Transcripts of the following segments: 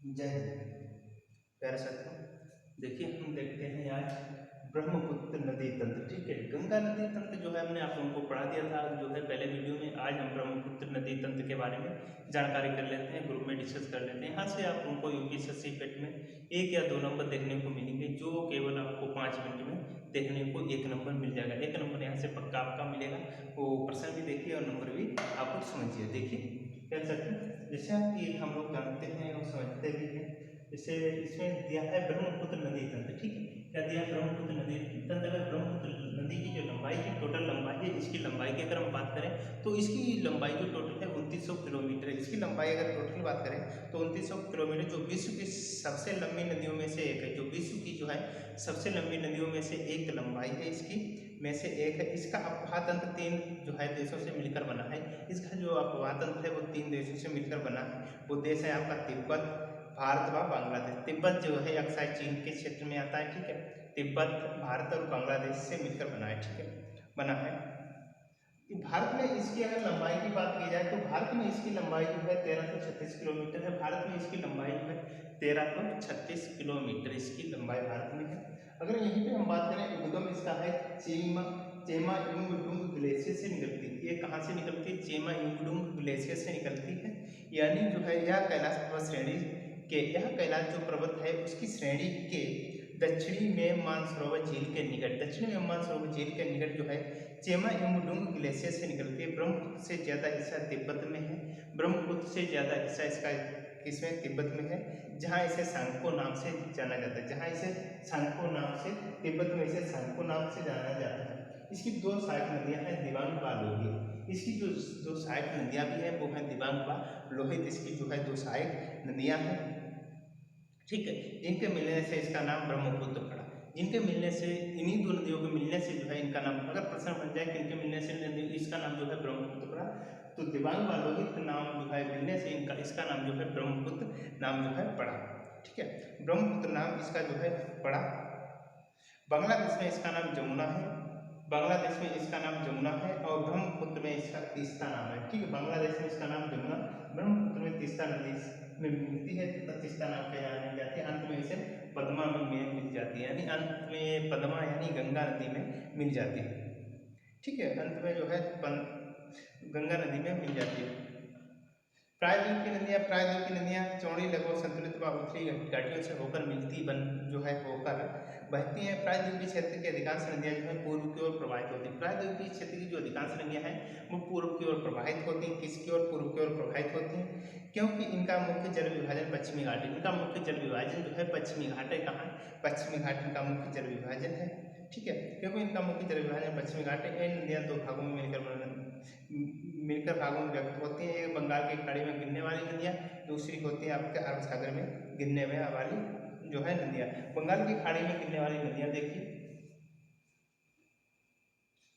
जय हिंद। प्यारे साथियों, देखिए हम देखते हैं आज ब्रह्मपुत्र नदी तंत्र। ठीक है, गंगा नदी तंत्र जो है हमने आप लोगों को पढ़ा दिया था जो है पहले वीडियो में। आज हम ब्रह्मपुत्र नदी तंत्र के बारे में जानकारी कर लेते हैं, ग्रुप में डिस्कस कर लेते हैं। यहाँ से आप लोगों को यूपीएससी पेट में 1 या 2 नंबर देखने को मिलेंगे, जो केवल आपको 5 मिनट में देखने को 1 नंबर मिल जाएगा। 1 नंबर यहाँ से पक्का आपका मिलेगा। वो प्रश्न भी देखिए और नंबर भी आपको समझिए। देखिए कह सकते हैं जैसे कि हम लोग जानते हैं और समझते भी हैं। जैसे इसमें दिया है ब्रह्मपुत्र नदी तंत्र। ठीक है, क्या दिया है? ब्रह्मपुत्र नदी तंत्र। अगर ब्रह्मपुत्र नदी की जो लंबाई है, टोटल लंबाई है, इसकी लंबाई की अगर हम बात करें तो इसकी लंबाई जो टोटल है 2900 किलोमीटर है। इसकी लंबाई अगर टोटल बात करें तो 2900 किलोमीटर, जो विश्व की सबसे लंबी नदियों में से एक है। जो विश्व की जो है सबसे लंबी नदियों में से एक लंबाई है इसकी में से एक है। इसका अपवाह तंत्र 3 जो है देशों से मिलकर बना है। इसका जो अपवाह तंत्र है वो 3 देशों से मिलकर बना है। वो देश है आपका तिब्बत, भारत व बांग्लादेश। तिब्बत जो है अक्साई चीन के क्षेत्र में आता है। ठीक है, तिब्बत भारत और बांग्लादेश से मिलकर बना है। ठीक है, बना है। भारत में इसकी अगर लंबाई की बात की जाए तो भारत में इसकी लंबाई जो है 1336 किलोमीटर है। भारत में इसकी लंबाई जो है 1336 किलोमीटर इसकी लंबाई भारत में है। अगर यहीं पे हम बात करें, उद्गम इसका है चेमायुंगडुंग ग्लेशियर से निकलती है। ये कहाँ से निकलती है? चेमायुंगडुंग ग्लेशियर से निकलती है। यानी जो है यह कैलाश पर्वत श्रेणी के, यह कैलाश जो पर्वत है उसकी श्रेणी के दक्षिणी में मानसरोवर झील के निकट, दक्षिणी में मानसरोवर झील के निकट जो है चेमायुंगडुंग ग्लेशियर से निकलती है। ब्रह्मपुत्र से ज्यादा हिस्सा तिब्बत में है। ब्रह्मपुत्र से ज्यादा हिस्सा इसका किसमें? तिब्बत में है, जहाँ इसे सांगपो नाम से जाना जाता है। जहाँ इसे सांगपो नाम से, तिब्बत में इसे सांगपो नाम से जाना जाता है। इसकी 2 सहायक नदियां हैं, दिबांग व लोहित। इसकी जो 2 सहायक नदियां भी हैं वो हैं दिबांग व लोहित। इसकी जो है 2 सहायक नदियां हैं। ठीक है, जिनके मिलने से इसका नाम ब्रह्मपुत्र पड़ा। जिनके मिलने से, इन्हीं 2 नदियों के मिलने से जो है इनका नाम, अगर प्रश्न बन जाए कि इनके मिलने से इसका नाम जो है ब्रह्मपुत्र पड़ा, तो दिबांग व लोहित नाम जो है मिलने से इनका, इसका नाम जो है ब्रह्मपुत्र नाम जो है पड़ा। ठीक है, ब्रह्मपुत्र नाम इसका जो है पड़ा। बांग्लादेश में इसका नाम जमुना है। बांग्लादेश में इसका नाम जमुना है और ब्रह्मपुत्र में इसका तीस्ता नाम है। ठीक है, बांग्लादेश में इसका नाम जमुना, ब्रह्मपुत्र में तीस्ता नदी में मिलती है, तीस्ता नाम के यहाँ मिल जाती है। अंत में इसे पद्मा में मिल जाती है, यानी अंत में पद्मा यानी गंगा नदी में मिल जाती है। ठीक है, अंत में जो है गंगा नदी में मिल जाती है। प्रायद्वीप की नदियाँ, प्रायद्वीप की नदियाँ चौड़ी, लघु, संतुलित व उथली घाटियों से होकर मिलती बन जो है होकर बहती हैं। प्रायद्वीपीय क्षेत्र की अधिकांश नदियाँ जो है पूर्व की ओर प्रवाहित होती हैं। प्रायद्वीपीय क्षेत्र की जो अधिकांश नदियाँ हैं वो पूर्व की ओर प्रवाहित होती हैं। किसकी ओर? पूर्व की ओर प्रवाहित होती हैं, क्योंकि इनका मुख्य जल विभाजन पश्चिमी घाट है। इनका मुख्य जल विभाजन जो है पश्चिमी घाट है। कहाँ? पश्चिमी घाट इनका मुख्य जल विभाजन है। ठीक है, क्योंकि इनका मुख्य जल विभाजन पश्चिमी घाट है। इन नदियाँ 2 भागों में मिलकर भागों में व्यक्त होती हैं। एक बंगाल की खाड़ी में गिरने वाली नदियाँ, दूसरी होती है आपके अरब सागर में गिरने वाली जो है नदियाँ। बंगाल की खाड़ी में गिरने वाली नदियाँ देखिए,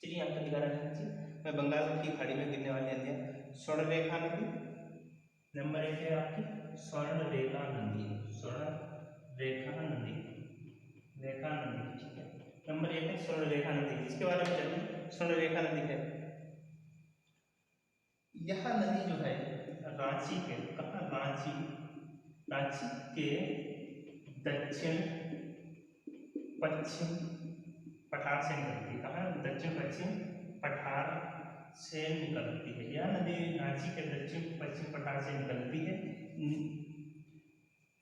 चलिए यहाँ पर दिखा रहा है मैं बंगाल की खाड़ी में गिरने वाली नदियाँ। स्वर्णरेखा नदी नंबर 1 है आपकी, स्वर्णरेखा नदी, स्वर्णरेखा नदी, रेखा नदी। ठीक है, नंबर 1 है स्वर्णरेखा नदी। इसके बारे में चलिए, स्वर्णरेखा नदी है, यह नदी जो है रांची के, कहाँ? रांची, रांची के दक्षिण पश्चिम पठार से निकलती है। कहाँ? दक्षिण पश्चिम पठार से निकलती है। यह नदी रांची के दक्षिण पश्चिम पठार से निकलती है,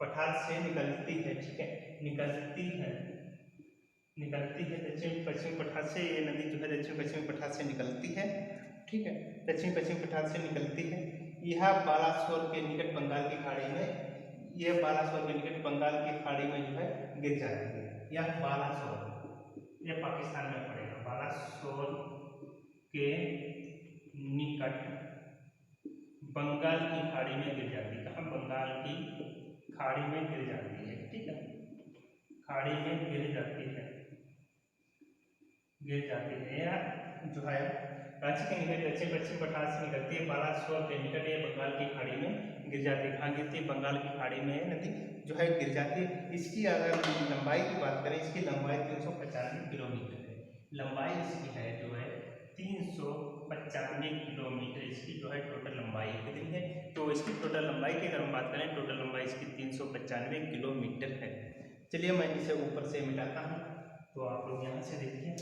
पठार से निकलती है। ठीक है, निकलती है दक्षिण पश्चिम पठार से। ये नदी जो है दक्षिण पश्चिम पठार से निकलती है। ठीक है, दक्षिण पश्चिम पठार से निकलती है। यह बालासोर के निकट बंगाल की खाड़ी में, यह बालासोर के निकट बंगाल की खाड़ी में जो है गिर जाती है। यह बालासोर, यह पाकिस्तान में पड़ेगा। बालासोर के निकट बंगाल की खाड़ी में गिर जाती है। कहाँ? बंगाल की खाड़ी में गिर जाती है। ठीक है, खाड़ी में गिर जाती है, यह जो है रांची के निकट दक्षिण पश्चिम पठार से निकलती है, बालासोर के निकट ये बंगाल की खाड़ी में गिर जाती है। कहाँ गिरती है? बंगाल की खाड़ी में नदी जो है गिर जाती है। इसकी अगर लंबाई की बात करें, इसकी लंबाई 395 किलोमीटर है। लंबाई इसकी है जो है 395 किलोमीटर इसकी जो है टोटल लंबाई कितनी है। तो इसकी टोटल लंबाई की अगर हम बात करें, टोटल लंबाई इसकी 395 किलोमीटर है। चलिए मैं इसे ऊपर से मिटाता हूँ, तो आप लोग यहाँ से देखिए।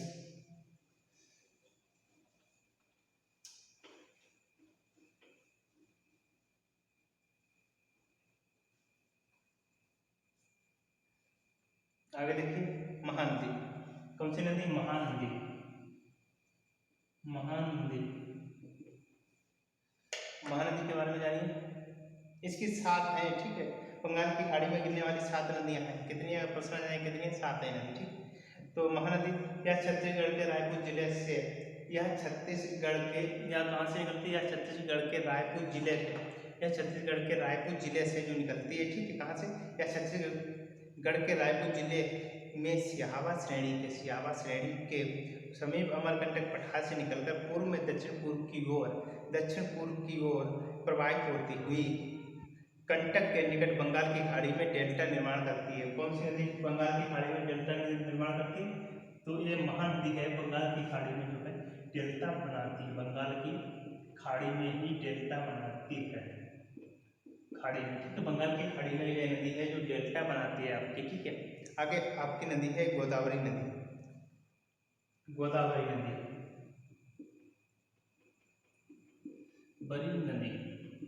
आगे देखिए, महानदी। कौन सी नदी? महानदी। महानदी, महानदी के बारे में जानिए। इसकी 7 है, ठीक है। बंगाल की खाड़ी में गिरने वाली 7 नदियां हैं। कितनी है? प्रश्न है कितनी? 7 है नदी, ठीक। तो महानदी यह छत्तीसगढ़ के रायपुर जिले से, यह छत्तीसगढ़ के, या कहाँ से निकलती है? यह छत्तीसगढ़ के रायपुर जिले से, यह छत्तीसगढ़ के रायपुर जिले से जो निकलती है, ठीक है। कहाँ से? यह छत्तीसगढ़ के रायपुर जिले में सियावा श्रेणी के समीप अमरकंटक पठार से निकलकर पूर्व में दक्षिण पूर्व की ओर प्रवाहित होती हुई कंटक के निकट बंगाल की खाड़ी में डेल्टा निर्माण करती है। कौन सी नदी बंगाल की खाड़ी में डेल्टा निर्माण करती है? तो ये महानदी है, बंगाल की खाड़ी में जो है डेल्टा बनाती है। बंगाल की खाड़ी में ही डेल्टा बनाती है, खाड़ी में, ठीक है। बंगाल की खाड़ी में यह नदी है जो डेल्टा बनाती है आपकी, ठीक है। आगे आपकी नदी है गोदावरी नदी। गोदावरी नदी, बड़ी नदी,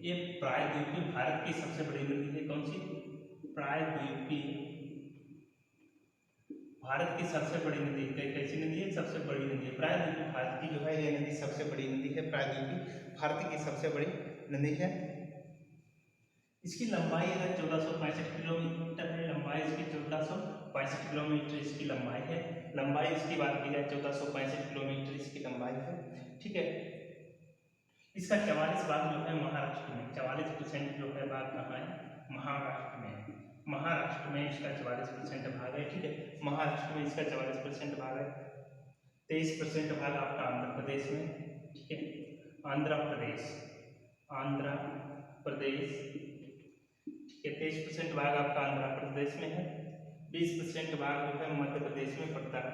ये प्रायद्वीपीय भारत की सबसे बड़ी नदी है। कौन सी? प्रायद्वीपीय भारत की सबसे बड़ी नदी। कैसी नदी है? सबसे बड़ी नदी है। प्रायद्वीपीय भारत की जो है ये नदी सबसे बड़ी नदी है। प्रायद्वीपीय भारत की सबसे बड़ी नदी है। इसकी लंबाई है 1465 किलोमीटर है। लंबाई इसकी 1465 किलोमीटर इसकी लंबाई है। लंबाई इसकी बात की जाए 1465 किलोमीटर इसकी लंबाई है, ठीक है। इसका 44 भाग जो है महाराष्ट्र में, 44% जो है भाग कहाँ है? महाराष्ट्र में। महाराष्ट्र में इसका 44% भाग है, ठीक है। महाराष्ट्र में इसका 44% भाग है। 23% भाग आपका आंध्र प्रदेश में, ठीक है। आंध्र प्रदेश, ठीक है। 23% भाग आपका आंध्र प्रदेश में है। 20% भाग जो है मध्य प्रदेश में पड़ता है।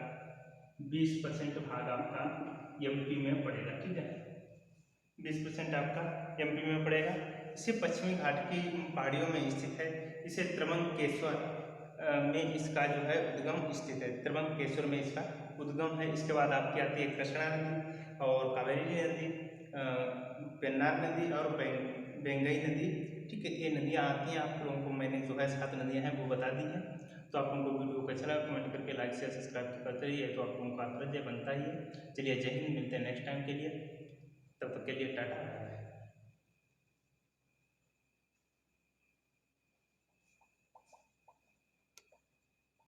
20% भाग आपका एमपी में पड़ेगा, ठीक है। 20% आपका एमपी में पड़ेगा। इसे पश्चिमी घाट की पहाड़ियों में स्थित है। इसे त्रंबकेश्वर में इसका जो है उद्गम स्थित है। त्रंबकेश्वर में इसका उद्गम है। इसके बाद आपकी आती है कृष्णा नदी और कावेरी नदी, पेन्नार नदी और बेंगई नदी, ठीक है। ये नदियाँ आती हैं। आप लोगों को मैंने जो है 7 नदियाँ हैं वो बता दी हैं। तो आप लोगों को वीडियो को अच्छा लगा कमेंट करके लाइक शेयर सब्सक्राइब करते रहिए, तो आप लोगों का फर्ज बनता ही है। चलिए, जय हिंद, मिलते हैं नेक्स्ट टाइम के लिए। तब तक के लिए टाटा।